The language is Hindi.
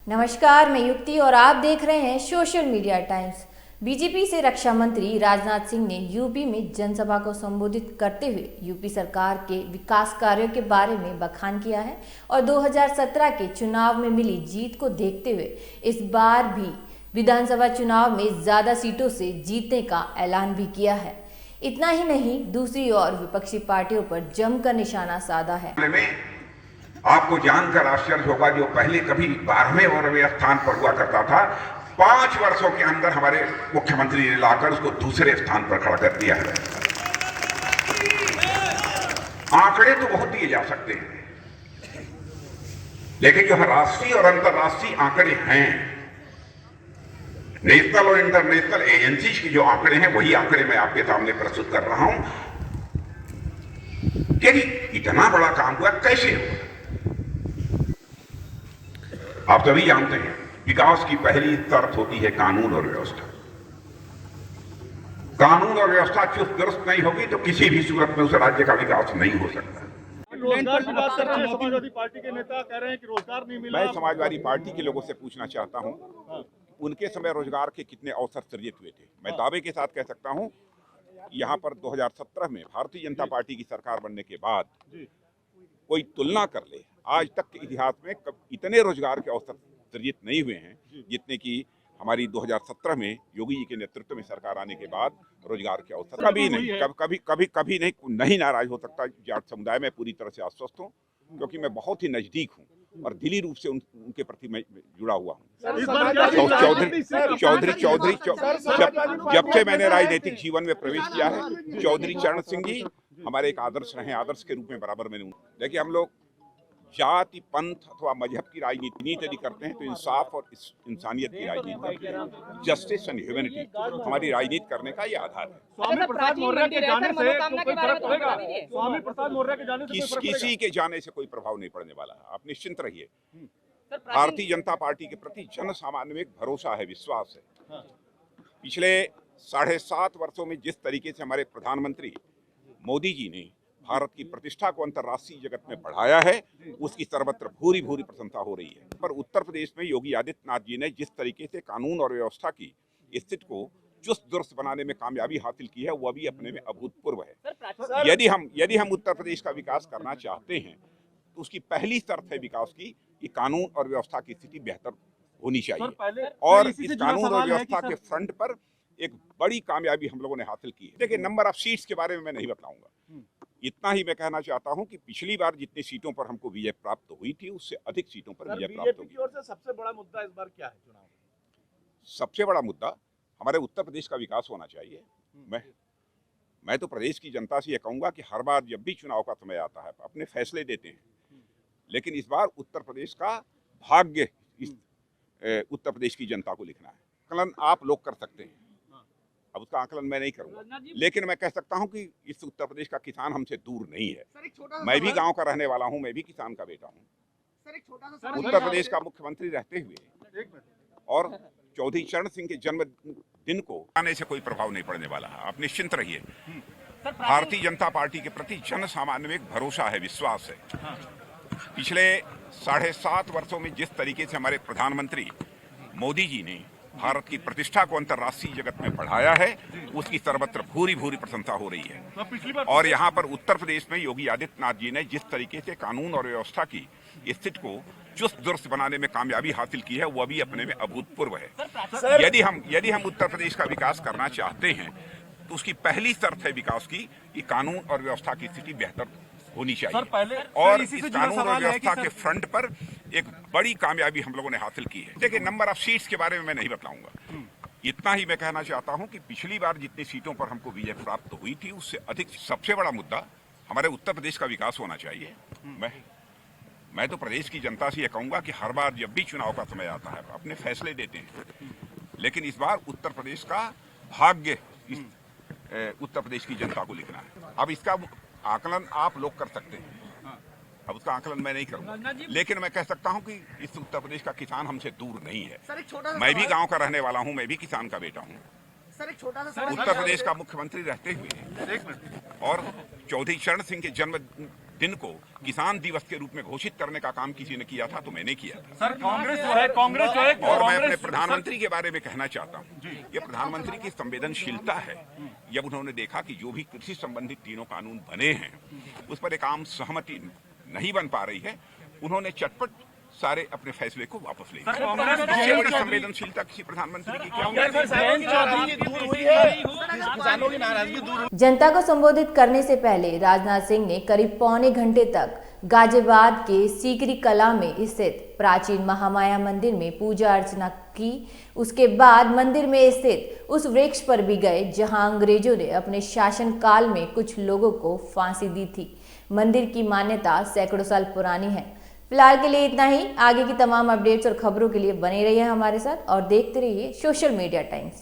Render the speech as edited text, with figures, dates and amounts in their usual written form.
नमस्कार, मैं युक्ति और आप देख रहे हैं सोशल मीडिया टाइम्स। बीजेपी से रक्षा मंत्री राजनाथ सिंह ने यूपी में जनसभा को संबोधित करते हुए यूपी सरकार के विकास कार्यों के बारे में बखान किया है और 2017 के चुनाव में मिली जीत को देखते हुए इस बार भी विधानसभा चुनाव में ज्यादा सीटों से जीतने का ऐलान भी किया है। इतना ही नहीं, दूसरी ओर विपक्षी पार्टियों पर जमकर निशाना साधा है। आपको जानकर आश्चर्य होगा, जो पहले कभी 12वें 12वें स्थान पर हुआ करता था, 5 वर्षों के अंदर हमारे मुख्यमंत्री ने लाकर उसको दूसरे स्थान पर खड़ा कर दिया है। आंकड़े तो बहुत दिए जा सकते हैं, लेकिन जो राष्ट्रीय और अंतर्राष्ट्रीय आंकड़े हैं, नेशनल और इंटरनेशनल एजेंसी के जो आंकड़े हैं, वही आंकड़े मैं आपके सामने प्रस्तुत कर रहा हूं कि इतना बड़ा काम हुआ कैसे हुआ। आप सभी जानते हैं, विकास की पहली शर्त होती है कानून और व्यवस्था। कानून और व्यवस्था चुस्त दुरुस्त नहीं होगी तो किसी भी सूरत में उस राज्य का विकास नहीं हो सकता। रोजगार की बात कर रहे हैं, समाजवादी पार्टी के नेता कह रहे हैं कि रोजगार नहीं मिला। मैं समाजवादी पार्टी के लोगों से पूछना चाहता हूं, उनके समय रोजगार के कितने अवसर सृजित हुए थे। मैं दावे के साथ कह सकता हूं, यहां पर 2017 में भारतीय जनता पार्टी की सरकार बनने के बाद कोई तुलना कर ले, आज तक के इतिहास में इतने रोजगार के अवसर सृजित नहीं हुए हैं जितने कि हमारी 2017 में योगी जी के नेतृत्व में सरकार आने के बाद रोजगार के अवसर कभी नहीं नाराज हो सकता। जाट समुदाय में पूरी तरह से आश्वस्त हूँ, क्योंकि मैं बहुत ही नजदीक हूँ और दिली रूप से उनके प्रति मैं जुड़ा हुआ हूँ। चौधरी जब से मैंने राजनीतिक जीवन में प्रवेश किया है, चौधरी चरण सिंह जी हमारे एक आदर्श रहे, आदर्श के रूप में बराबर मैंने। देखिए, हम लोग जाति, पंथ अथवा मजहब की राजनीति यदि करते हैं तो इंसाफ और इंसानियत की राजनीति करते हैं। जस्टिस एंड ह्यूमैनिटी हमारी राजनीति करने का ये आधार है। स्वामी प्रसाद मौर्य के जाने से कोई फर्क पड़ेगा? स्वामी प्रसाद मौर्य के जाने से किसी के जाने से कोई प्रभाव नहीं पड़ने वाला है, आप निश्चिंत रहिए। भारतीय जनता पार्टी के प्रति जन सामान्य में एक भरोसा है, विश्वास है। पिछले 7.5 वर्षों में जिस तरीके से हमारे प्रधानमंत्री मोदी जी ने भारत की प्रतिष्ठा को अंतर्राष्ट्रीय जगत में बढ़ाया है, उसकी सर्वत्र भूरी भूरी प्रशंसा हो रही है। पर उत्तर प्रदेश में योगी आदित्यनाथ जी ने जिस तरीके से कानून और व्यवस्था की स्थिति को चुस्त दुरुस्त बनाने में कामयाबी हासिल की है, वह भी अपने में अभूतपूर्व है। यदि हम उत्तर प्रदेश का विकास करना चाहते हैं तो उसकी पहली शर्त है विकास की कि कानून और व्यवस्था की स्थिति बेहतर होनी चाहिए। और इस कानून और व्यवस्था के फ्रंट पर एक बड़ी कामयाबी हम लोगों ने हासिल की है। देखिए, नंबर ऑफ सीट्स के बारे में मैं नहीं बताऊंगा, इतना ही मैं कहना चाहता हूं कि पिछली बार जितनी सीटों पर हमको विजय प्राप्त हुई थी, उससे अधिक सीटों पर विजय प्राप्त होगी। की ओर से सबसे बड़ा मुद्दा इस बार क्या है चुनाव में? सबसे बड़ा मुद्दा हमारे उत्तर प्रदेश का विकास होना चाहिए। मैं तो प्रदेश की जनता से यह कहूंगा कि हर बार जब भी चुनाव का समय आता है अपने फैसले देते हैं, लेकिन इस बार उत्तर प्रदेश का भाग्य उत्तर प्रदेश की जनता को लिखना है। आकलन आप लोग कर सकते हैं, अब उसका आकलन मैं नहीं करूंगा, लेकिन मैं कह सकता हूं कि इस उत्तर प्रदेश का किसान हमसे दूर नहीं है। मैं भी गांव का रहने वाला हूं, मैं भी किसान का बेटा हूं। उत्तर प्रदेश का मुख्यमंत्री रहते हुए और चौधरी चरण सिंह के जन्म दिन को आने से कोई प्रभाव नहीं पड़ने वाला है, आप निश्चिंत रहिए। भारतीय जनता पार्टी के प्रति जन सामान्य में एक भरोसा है, विश्वास है। पिछले 7.5 वर्षों में जिस तरीके से हमारे प्रधानमंत्री मोदी जी ने भारत की प्रतिष्ठा को अंतर्राष्ट्रीय जगत में बढ़ाया है, उसकी सर्वत्र भूरी भूरी प्रशंसा हो रही है। और यहाँ पर उत्तर प्रदेश में योगी आदित्यनाथ जी ने जिस तरीके से कानून और व्यवस्था की स्थिति को चुस्त दुरुस्त बनाने में कामयाबी हासिल की है, वह भी अपने में अभूतपूर्व है। यदि हम उत्तर प्रदेश का विकास करना चाहते हैं तो उसकी पहली शर्त है विकास की कि कानून और व्यवस्था की स्थिति बेहतर होनी चाहिए। और इस कानून और व्यवस्था के फ्रंट पर एक बड़ी कामयाबी हम लोगों ने हासिल की है। देखिए, नंबर ऑफ सीट्स के बारे में मैं नहीं बताऊंगा, इतना ही मैं कहना चाहता हूं कि पिछली बार जितनी सीटों पर हमको विजय प्राप्त हुई थी, उससे अधिक। सबसे बड़ा मुद्दा हमारे उत्तर प्रदेश का विकास होना चाहिए। मैं तो प्रदेश की जनता से यह कहूंगा कि हर बार जब भी चुनाव का समय आता है अपने फैसले देते हैं, लेकिन इस बार उत्तर प्रदेश का भाग्य उत्तर प्रदेश की जनता को लिखना है। अब इसका आकलन आप लोग कर सकते हैं, अब उसका आकलन मैं नहीं करूंगा, लेकिन मैं कह सकता हूं कि इस उत्तर प्रदेश का किसान हमसे दूर नहीं है। मैं भी गांव का रहने वाला हूं, मैं भी किसान का बेटा हूं। उत्तर प्रदेश का मुख्यमंत्री रहते हुए और चौधरी चरण सिंह के जन्म दिन को किसान दिवस के रूप में घोषित करने का काम किसी ने किया था तो मैंने किया था। सर कांग्रेस जो है और मैं अपने प्रधानमंत्री के बारे में कहना चाहता हूँ, ये प्रधानमंत्री की संवेदनशीलता है। जब उन्होंने देखा कि जो भी कृषि संबंधित तीनों कानून बने हैं उस पर एक आम सहमति नहीं बन पा रही है, उन्होंने चटपट सारे अपने फैसले को वापस ले लिया। इससे बड़ी संवेदनशीलता किसी प्रधानमंत्री की क्या? जनता को संबोधित करने से पहले राजनाथ सिंह ने करीब पौने घंटे तक गाजियाबाद के सीकरी कला में स्थित प्राचीन महामाया मंदिर में पूजा अर्चना की। उसके बाद मंदिर में स्थित उस वृक्ष पर भी गए जहां अंग्रेजों ने अपने शासनकाल में कुछ लोगों को फांसी दी थी। मंदिर की मान्यता सैकड़ों साल पुरानी है। फिलहाल के लिए इतना ही। आगे की तमाम अपडेट्स और खबरों के लिए बने रहिए हमारे साथ और देखते रहिए सोशल मीडिया टाइम्स।